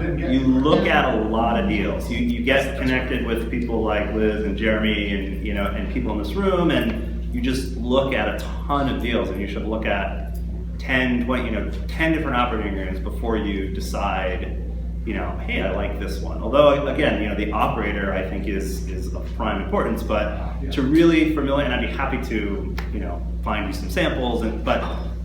didn't get. You look at a lot of deals. You get connected with people like Liz and Jeremy and and people in this room, and you just look at a ton of deals, and you should look at 10, 20, 10 different operating agreements before you decide, hey, I like this one. Although again, the operator I think is of prime importance, but to really familiar, and I'd be happy to find you some samples, but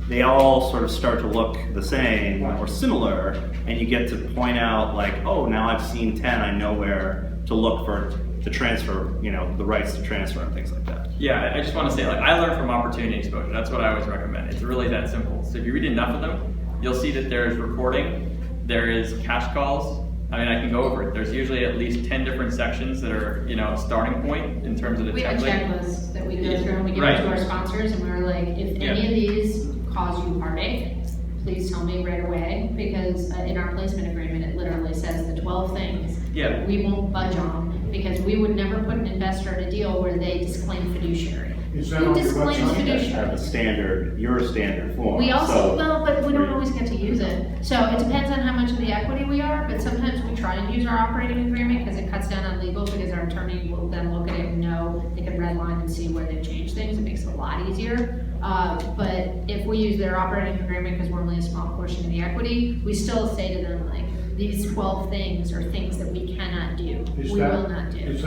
they all sort of start to look the same or similar, and you get to point out like, oh, now I've seen 10, I know where to look for to transfer, the rights to transfer and things like that. Yeah, I just want to say, I learn from opportunity exposure. That's what I always recommend. It's really that simple. So if you read enough of them, you'll see that there is reporting, there is cash calls. I mean, I can go over it. There's usually at least 10 different sections that are, a starting point in terms of the template. We have a checklist that we go through and we give it to our sponsors, and we're like, if any of these cause you heartache, please tell me right away, because in our placement agreement, it literally says the 12 things we won't budge on, because we would never put an investor in a deal where they disclaim fiduciary. Who disclaims You guys fiduciary? have a standard, your standard form. We also, so but we don't always get to use it. So it depends on how much of the equity we are, but sometimes we try and use our operating agreement because it cuts down on legal, because our attorney will then look at it and know, they can redline and see where they've changed things. It makes it a lot easier. But if we use their operating agreement because we're only a small portion of the equity, we still say to them, like, these 12 things are things that we cannot do. We will not do.